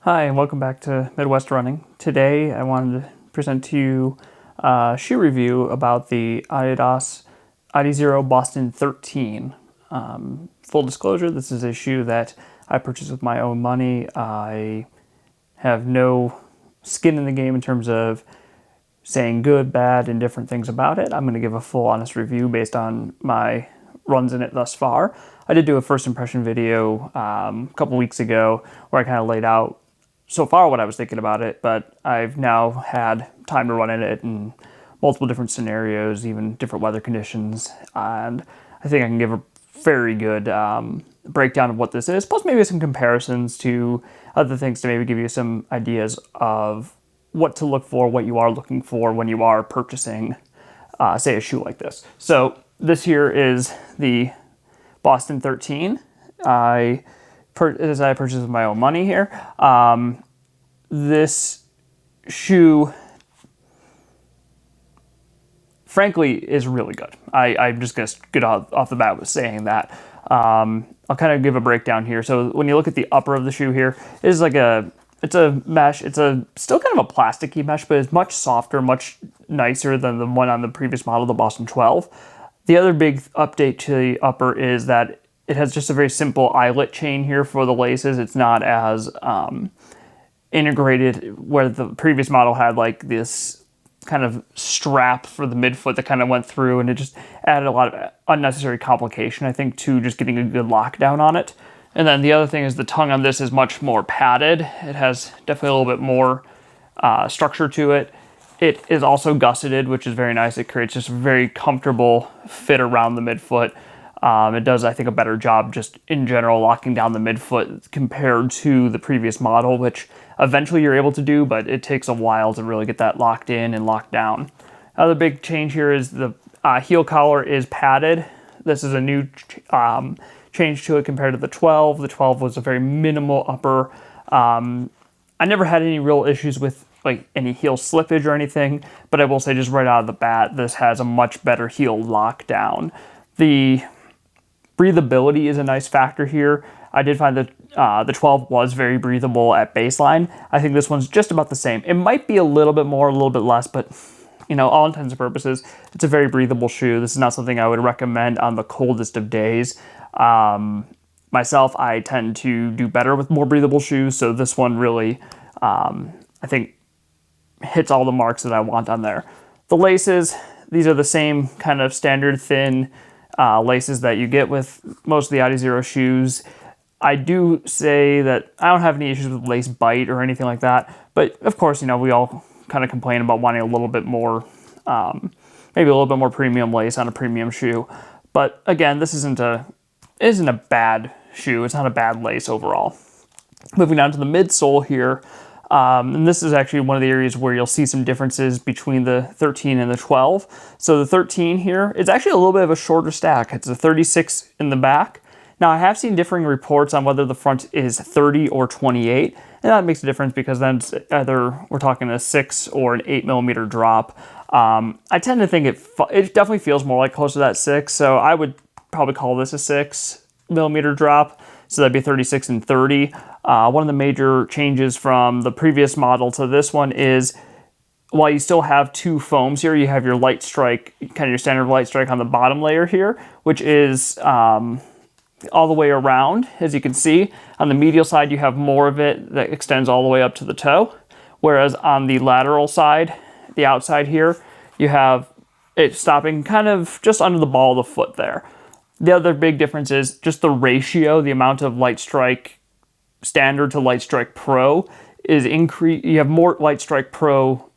Hi, and welcome back to Midwest Running. Today I wanted to present to you a shoe review about the Adidas Adizero Boston 13. Full disclosure, this is a shoe that I purchased with my own money. I have no skin in the game in terms of saying good, bad, and different things about it. I'm going to give a full honest review based on my runs in it thus far. I did do a first impression video a couple weeks ago where I kind of laid out so far what I was thinking about it, but I've now had time to run in it in multiple different scenarios, even different weather conditions, and I think I can give a very good breakdown of what this is, plus maybe some comparisons to other things to maybe give you some ideas of what to look for, what you are looking for when you are purchasing, say, a shoe like this. So this here is the Boston 13. I purchased with my own money here. This shoe, frankly, is really good. I'm just going to get off the bat with saying that. I'll kind of give a breakdown here. So when you look at the upper of the shoe here, it is like it's a mesh. It's still kind of a plasticky mesh, but it's much softer, much nicer than the one on the previous model, the Boston 12. The other big update to the upper is that it has just a very simple eyelet chain here for the laces. It's not as integrated where the previous model had like this kind of strap for the midfoot that kind of went through, and it just added a lot of unnecessary complication, I think, to just getting a good lockdown on it. And then the other thing is the tongue on this is much more padded. It has definitely a little bit more structure to it. It is also gusseted, which is very nice. It creates just a very comfortable fit around the midfoot. It does, I think, a better job just in general locking down the midfoot compared to the previous model, which eventually you're able to do, but it takes a while to really get that locked in and locked down. Another big change here is the heel collar is padded. This is a new change to it compared to the 12. The 12 was a very minimal upper. I never had any real issues with like any heel slippage or anything, but I will say just right out of the bat, this has a much better heel lockdown. The breathability is a nice factor here. I did find that the 12 was very breathable at baseline. I think this one's just about the same. It might be a little bit more, a little bit less, but you know, all intents and purposes, it's a very breathable shoe. This is not something I would recommend on the coldest of days. Myself, I tend to do better with more breathable shoes, so this one really, I think, hits all the marks that I want on there. The laces, these are the same kind of standard thin laces that you get with most of the Adizero shoes. I do say that I don't have any issues with lace bite or anything like that, but of course, you know, we all kind of complain about wanting a little bit more, maybe a little bit more premium lace on a premium shoe. But again, this isn't a bad shoe. It's not a bad lace overall. Moving down to the midsole here, and this is actually one of the areas where you'll see some differences between the 13 and the 12. So the 13 here, it's actually a little bit of a shorter stack. It's a 36 in the back. Now I have seen differing reports on whether the front is 30 or 28, and that makes a difference because then it's either we're talking a 6 or an 8 millimeter drop. I tend to think it definitely feels more like close to that 6, so I would probably call this a 6 millimeter drop. So that'd be 36 and 30. One of the major changes from the previous model to this one is while you still have two foams here, you have your light strike, kind of your standard light strike on the bottom layer here, which is all the way around. As you can see, on the medial side, you have more of it that extends all the way up to the toe. Whereas on the lateral side, the outside here, you have it stopping kind of just under the ball of the foot there. The other big difference is just the ratio, the amount of Light Strike Standard to Light Strike Pro is increased. You have more Light Strike Pro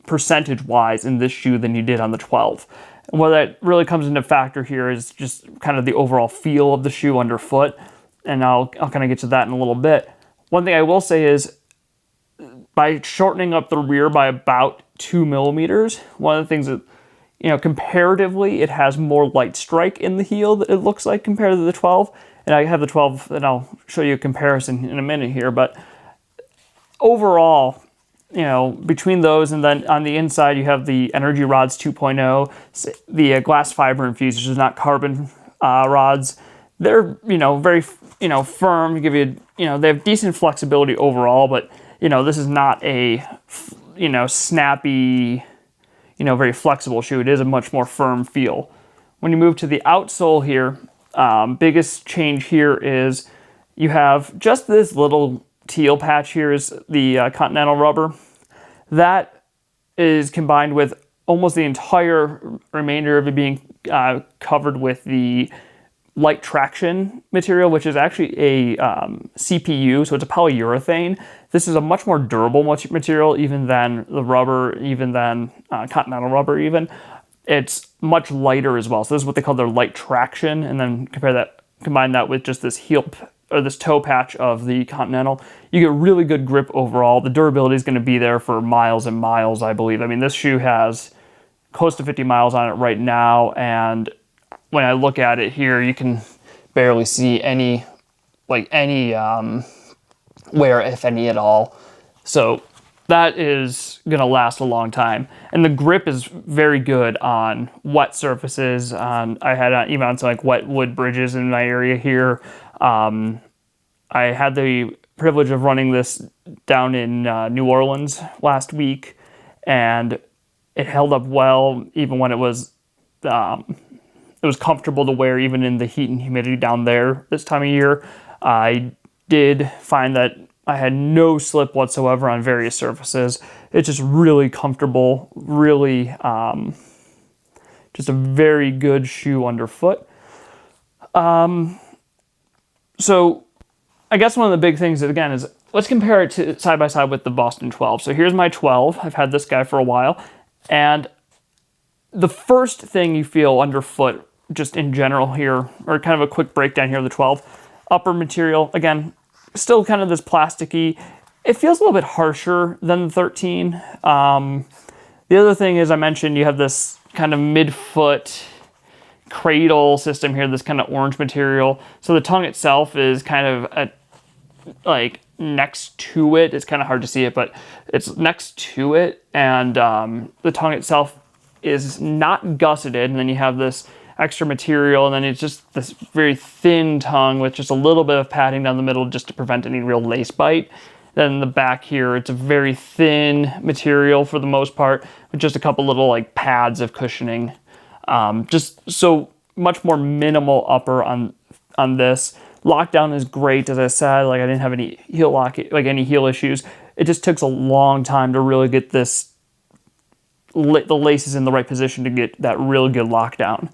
percentage-wise in this shoe than you did on the 12. And what that really comes into factor here is just kind of the overall feel of the shoe underfoot, and I'll kind of get to that in a little bit. One thing I will say is by shortening up the rear by about 2 millimeters, one of the things that, you know, comparatively, it has more light strike in the heel that it looks like compared to the 12. And I have the 12, and I'll show you a comparison in a minute here. But overall, you know, between those and then on the inside, you have the Energy Rods 2.0, the glass fiber infused, which is not carbon rods. they're, very, firm, give you, they have decent flexibility overall, but, this is not a, snappy, very flexible shoe. It is a much more firm feel. When you move to the outsole here, biggest change here is you have just this little teal patch here is the Continental rubber. That is combined with almost the entire remainder of it being covered with the light traction material, which is actually a CPU, so it's a polyurethane. This is a much more durable material even than the rubber, even than Continental rubber even. It's much lighter as well. So this is what they call their light traction, and then combine that with just this this toe patch of the Continental. You get really good grip overall. The durability is going to be there for miles and miles, I believe. I mean, this shoe has close to 50 miles on it right now, and when I look at it here, you can barely see any wear, if any at all. So that is gonna last a long time. And the grip is very good on wet surfaces. I had even on some like wet wood bridges in my area here. I had the privilege of running this down in New Orleans last week, and it held up well even when it was comfortable to wear even in the heat and humidity down there this time of year. I did find that I had no slip whatsoever on various surfaces. It's just really comfortable, really just a very good shoe underfoot. So I guess one of the big things again is let's compare it to side by side with the Boston 12. So here's my 12. I've had this guy for a while, and the first thing you feel underfoot just in general here, or kind of a quick breakdown here of the 12, upper material, again, still kind of this plasticky. It feels a little bit harsher than the 13. The other thing is I mentioned you have this kind of midfoot cradle system here, this kind of orange material. So the tongue itself is kind of next to it. It's kind of hard to see it, but it's next to it. And the tongue itself is not gusseted. And then you have this extra material, and then it's just this very thin tongue with just a little bit of padding down the middle just to prevent any real lace bite. Then the back here, it's a very thin material for the most part, with just a couple little like pads of cushioning. Just so much more minimal upper on this. Lockdown is great, as I said. Like I didn't have any any heel issues. It just took a long time to really get the laces in the right position to get that really good lockdown.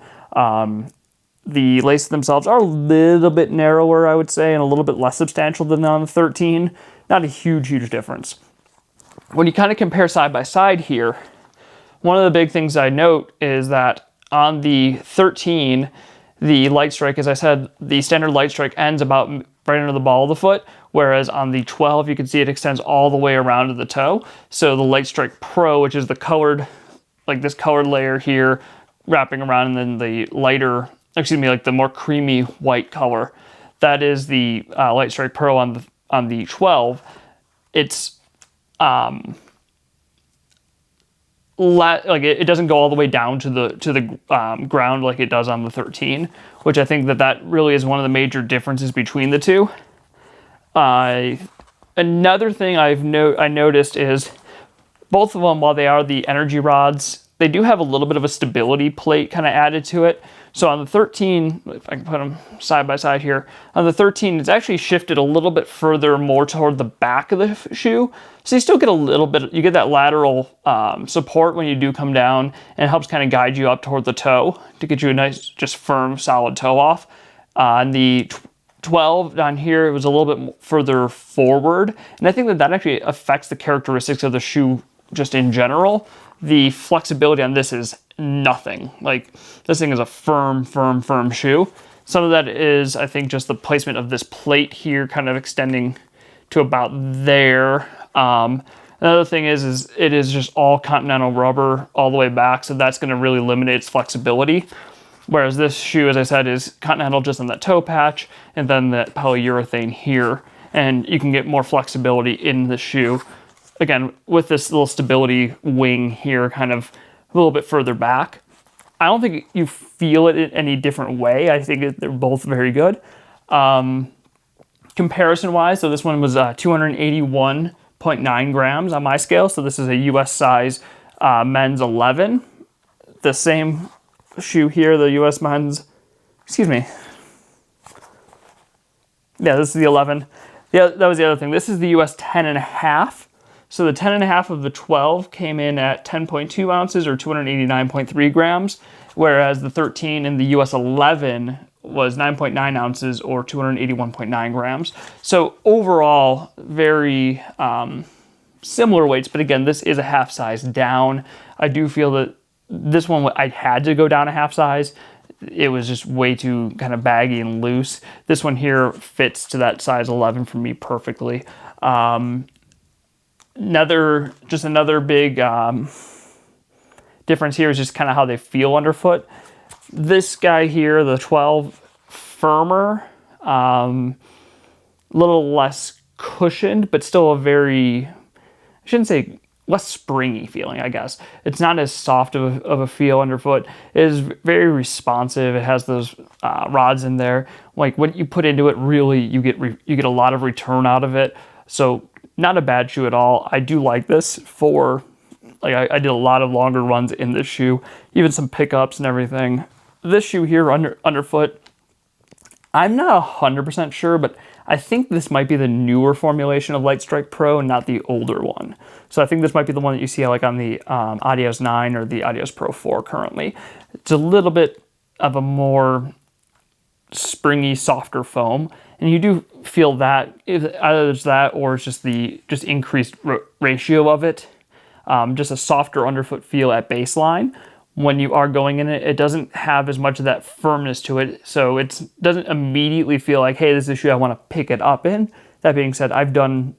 The laces themselves are a little bit narrower, I would say, and a little bit less substantial than on the 13. Not a huge difference. When you kind of compare side by side here, one of the big things I note is that on the 13, the light strike, as I said, the standard light strike ends about right under the ball of the foot, whereas on the 12, you can see it extends all the way around to the toe. So the Light Strike Pro, which is the colored, like this colored layer here, wrapping around, and then the lighter, like the more creamy white color, that is the Light Strike Pro on the 12. It's it doesn't go all the way down to the ground like it does on the 13, which I think that really is one of the major differences between the two. Another thing I noticed is both of them, while they are the energy rods, they do have a little bit of a stability plate kind of added to it. So on the 13, if I can put them side by side here, on the 13, it's actually shifted a little bit further more toward the back of the shoe. So you still get a little bit, you get that lateral support when you do come down, and it helps kind of guide you up toward the toe to get you a nice, just firm, solid toe off. On the 12 down here, it was a little bit further forward. And I think that actually affects the characteristics of the shoe just in general. The flexibility on this is nothing. Like, this thing is a firm shoe. Some of that is, I think, just the placement of this plate here kind of extending to about there. Another thing is it is just all Continental rubber all the way back, so that's going to really limit its flexibility. Whereas this shoe, as I said, is Continental just on that toe patch, and then that polyurethane here. And you can get more flexibility in the shoe. Again, with this little stability wing here, kind of a little bit further back. I don't think you feel it in any different way. I think they're both very good. Comparison-wise, so this one was 281.9 grams on my scale. So this is a US size men's 11. The same shoe here, the US men's, excuse me. Yeah, this is the 11. Yeah, that was the other thing. This is the US 10.5. So the 10.5 of the 12 came in at 10.2 ounces or 289.3 grams, whereas the 13 in the US 11 was 9.9 ounces or 281.9 grams. So overall, very similar weights, but again, this is a half size down. I do feel that this one, I had to go down a half size. It was just way too kind of baggy and loose. This one here fits to that size 11 for me perfectly. Another big difference here is just kind of how they feel underfoot. This guy here, the 12, firmer, little less cushioned, but still a very, I shouldn't say less springy feeling, I guess. It's not as soft of a feel underfoot. It is very responsive. It has those rods in there. Like what you put into it, really, you get a lot of return out of it. So not a bad shoe at all. I do like this for, like I did a lot of longer runs in this shoe, even some pickups and everything. This shoe here, underfoot, I'm not 100% sure, but I think this might be the newer formulation of Light Strike Pro and not the older one. So I think this might be the one that you see like on the Adios 9 or the Adios Pro 4 currently. It's a little bit of a more springy, softer foam. And you do feel that, either it's that or it's just the increased ratio of it. Just a softer underfoot feel at baseline. When you are going in it, it doesn't have as much of that firmness to it. So it doesn't immediately feel like, hey, this is a shoe I want to pick it up in. That being said, I've done,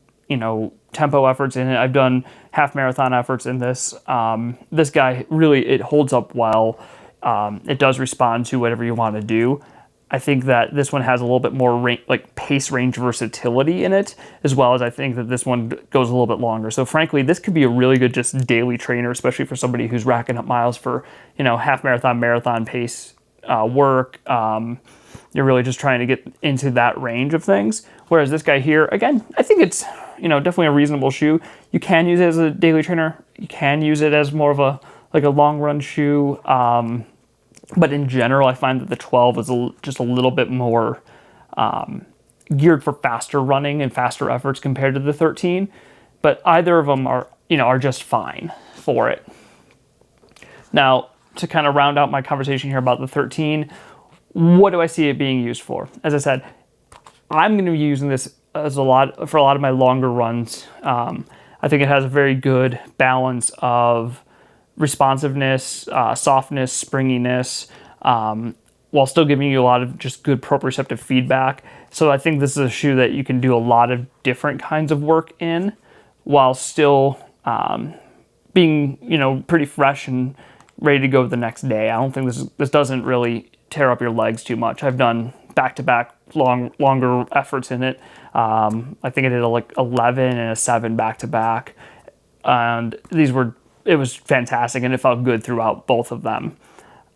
tempo efforts in it. I've done half marathon efforts in this. This guy really, it holds up well. It does respond to whatever you want to do. I think that this one has a little bit more pace range versatility in it, as well as I think that this one goes a little bit longer. So frankly, this could be a really good just daily trainer, especially for somebody who's racking up miles for, half marathon, marathon pace work. You're really just trying to get into that range of things. Whereas this guy here, again, I think it's, definitely a reasonable shoe. You can use it as a daily trainer. You can use it as more of a long run shoe. But in general, I find that the 12 is just a little bit more geared for faster running and faster efforts compared to the 13. But either of them are just fine for it. Now, to kind of round out my conversation here about the 13, what do I see it being used for? As I said, I'm going to be using this for a lot of my longer runs. I think it has a very good balance of responsiveness, softness, springiness, while still giving you a lot of just good proprioceptive feedback. So I think this is a shoe that you can do a lot of different kinds of work in while still being, pretty fresh and ready to go the next day. I don't think this doesn't really tear up your legs too much. I've done back-to-back longer efforts in it. I think I did 11 and a 7 back-to-back. And it was fantastic, and it felt good throughout both of them.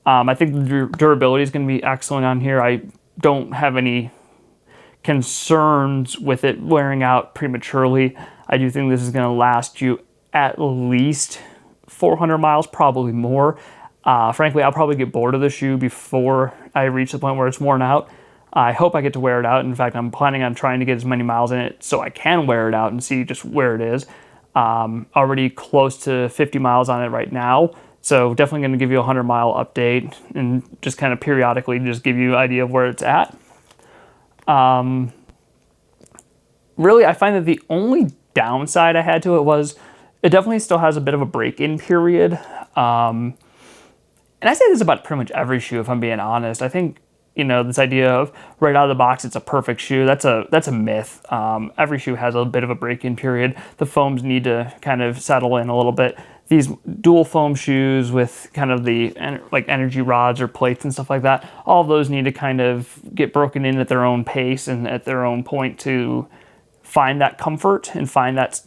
I think the durability is going to be excellent on here. I don't have any concerns with it wearing out prematurely. I do think this is going to last you at least 400 miles, probably more. Frankly, I'll probably get bored of the shoe before I reach the point where it's worn out. I hope I get to wear it out. In fact, I'm planning on trying to get as many miles in it so I can wear it out and see just where it is. Already close to 50 miles on it right now. So definitely going to give you a 100-mile update and just kind of periodically just give you an idea of where it's at. Really, I find that the only downside I had to it was it definitely still has a bit of a break-in period. And I say this about pretty much every shoe, if I'm being honest. I think, this idea of right out of the box, it's a perfect shoe. That's a myth. Every shoe has a bit of a break-in period. The foams need to kind of settle in a little bit. These dual foam shoes with kind of the energy rods or plates and stuff like that, all of those need to kind of get broken in at their own pace and at their own point to find that comfort and find that,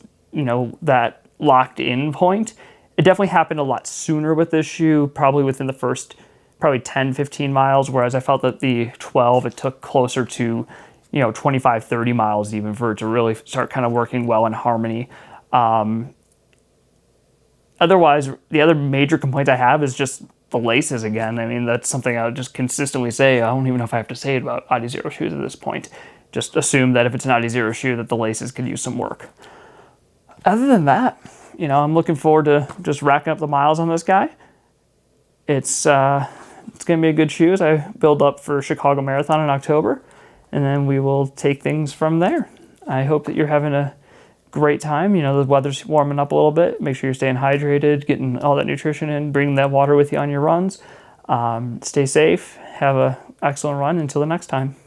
that locked in point. It definitely happened a lot sooner with this shoe, probably within the first probably 10, 15 miles, whereas I felt that the 12, it took closer to, 25, 30 miles even for it to really start kind of working well in harmony. Otherwise, the other major complaint I have is just the laces again. I mean, that's something I would just consistently say. I don't even know if I have to say it about Adizero shoes at this point. Just assume that if it's an Adizero shoe, that the laces could use some work. Other than that, I'm looking forward to just racking up the miles on this guy. It's going to be a good shoe as I build up for Chicago Marathon in October, and then we will take things from there. I hope that you're having a great time. The weather's warming up a little bit. Make sure you're staying hydrated, getting all that nutrition in, bringing that water with you on your runs. Stay safe. Have an excellent run. Until the next time.